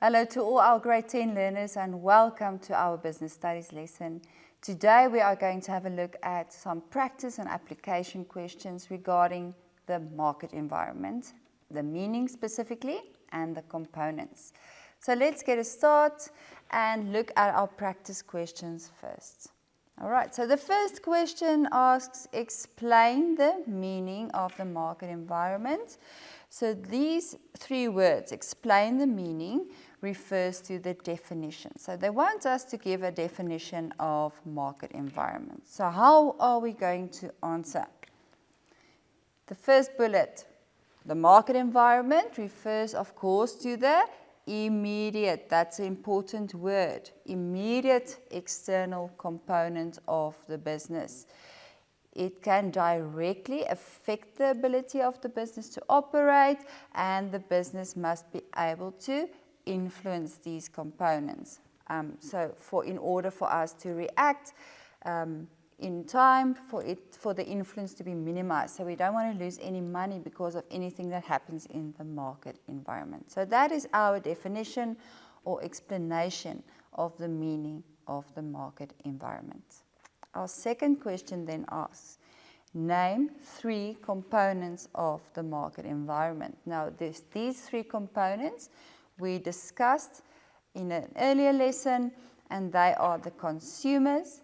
Hello to all our grade 10 learners and welcome to our business studies lesson. Today we are going to have a look at some practice and application questions regarding the market environment, the meaning specifically, and the components. So let's get a start and look at our practice questions first. Alright, so the first question asks, explain the meaning of the market environment. So these three words, explain the meaning, refers to the definition. So they want us to give a definition of market environment. So how are we going to answer? The first bullet, the market environment refers of course to the immediate, that's an important word, immediate external component of the business. It can directly affect the ability of the business to operate, and the business must be able to influence these components. In order for us to react in time, for the influence to be minimized. So we don't want to lose any money because of anything that happens in the market environment. So that is our definition or explanation of the meaning of the market environment. Our second question then asks, name three components of the market environment. Now these three components we discussed in an earlier lesson, and they are the consumers,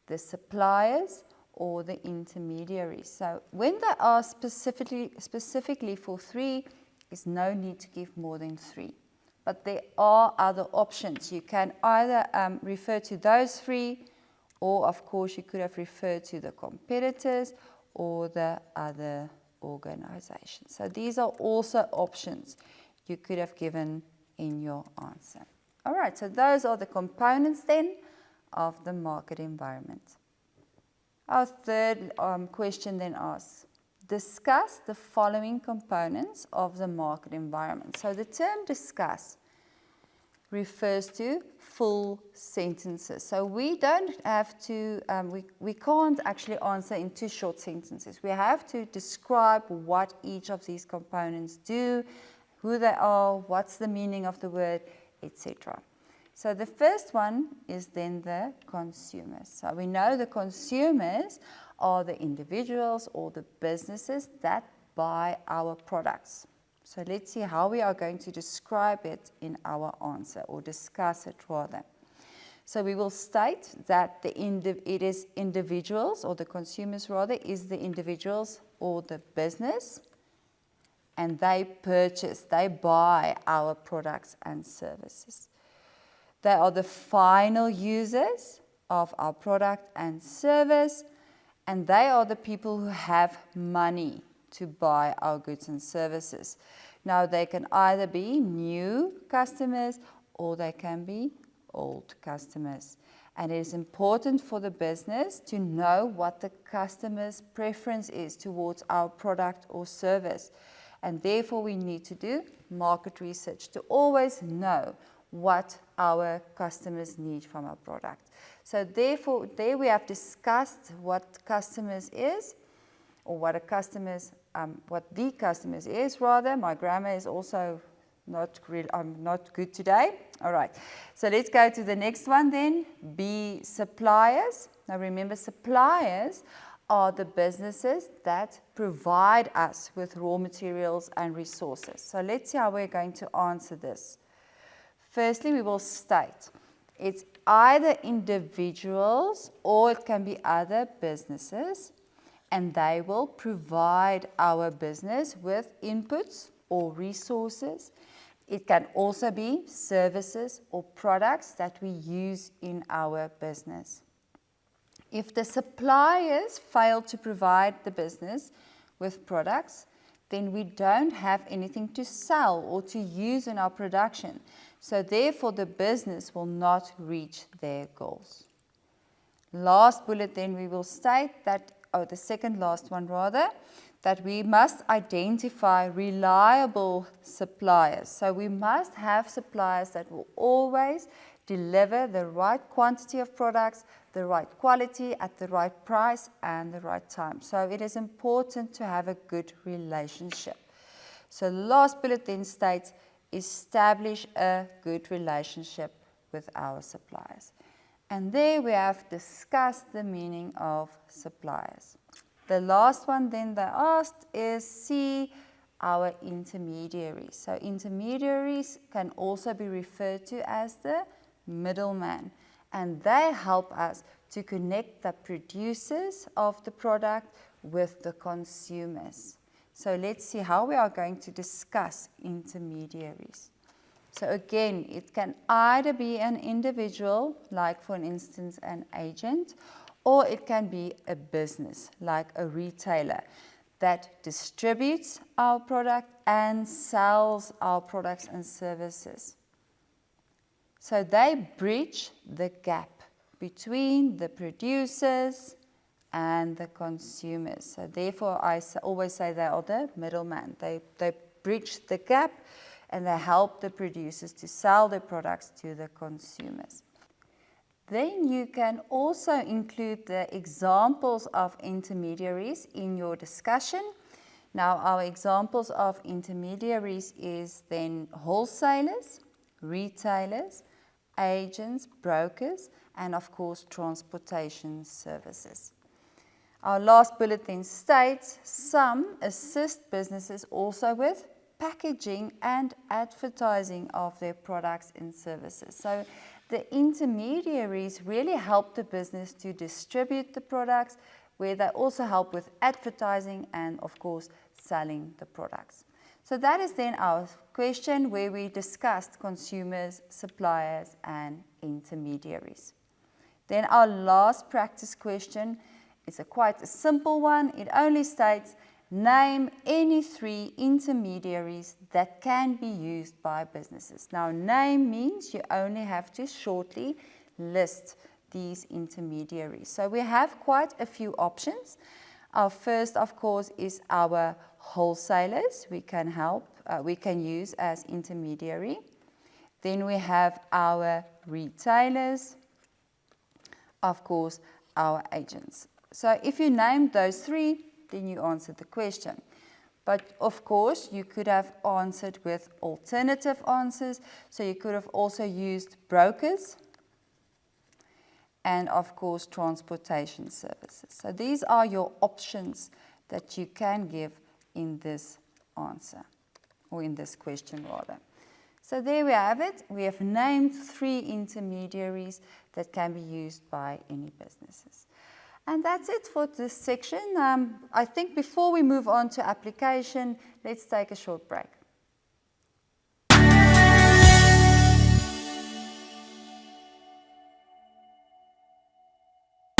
the suppliers, or the intermediaries. So when they are specifically for three, there's no need to give more than three. But there are other options. You can either refer to those three, or of course you could have referred to the competitors or the other organizations. So these are also options you could have given in your answer. All right, so those are the components then of the market environment. Our third question then asks, discuss the following components of the market environment. So the term discuss refers to full sentences. So we don't have to, we can't actually answer in two short sentences. We have to describe what each of these components do, who they are, what's the meaning of the word, etc. So the first one is then the consumers. So we know the consumers are the individuals or the businesses that buy our products. So let's see how we are going to describe it in our answer, or discuss it rather. So we will state that it is individuals, or the consumers rather, is the individuals or the business, and they buy our products and services. They are the final users of our product and service, and they are the people who have money to buy our goods and services. Now they can either be new customers or they can be old customers. And it is important for the business to know what the customer's preference is towards our product or service. And therefore we need to do market research to always know what our customers need from our product. So therefore, there we have discussed what customers is, or what the customers is rather. My grammar is also not good today. All right, so let's go to the next one then. B, suppliers. Now remember, suppliers are the businesses that provide us with raw materials and resources. So let's see how we're going to answer this. Firstly, we will state it's either individuals or it can be other businesses, and they will provide our business with inputs or resources. It can also be services or products that we use in our business. If the suppliers fail to provide the business with products, then we don't have anything to sell or to use in our production. So therefore the business will not reach their goals. Last bullet then we will state that, the second last one rather, that we must identify reliable suppliers. So we must have suppliers that will always deliver the right quantity of products, the right quality at the right price and the right time. So it is important to have a good relationship. So the last bullet then states establish a good relationship with our suppliers. And there we have discussed the meaning of suppliers. The last one then they asked is C, our intermediaries. So intermediaries can also be referred to as the middleman, and they help us to connect the producers of the product with the consumers. So let's see how we are going to discuss intermediaries. So again, it can either be an individual, like for instance an agent, or it can be a business, like a retailer, that distributes our product and sells our products and services. So they bridge the gap between the producers and the consumers. So therefore, I always say they are the middleman. They bridge the gap and they help the producers to sell their products to the consumers. Then you can also include the examples of intermediaries in your discussion. Now, our examples of intermediaries is then wholesalers, retailers, agents, brokers, and of course transportation services. Our last bullet then states some assist businesses also with packaging and advertising of their products and services. So the intermediaries really help the business to distribute the products, where they also help with advertising and of course selling the products. So that is then our question where we discussed consumers, suppliers and intermediaries. Then our last practice question is quite a simple one. It only states, name any 3 intermediaries that can be used by businesses. Now, name means you only have to shortly list these intermediaries. So we have quite a few options. Our first, of course, is our wholesalers. We can use as intermediary. Then we have our retailers, of course, our agents. So if you name those 3, then you answered the question. But of course, you could have answered with alternative answers. So you could have also used brokers and of course transportation services. So these are your options that you can give in this answer, or in this question rather. So there we have it. We have named 3 intermediaries that can be used by any businesses. And that's it for this section. I think before we move on to application, let's take a short break.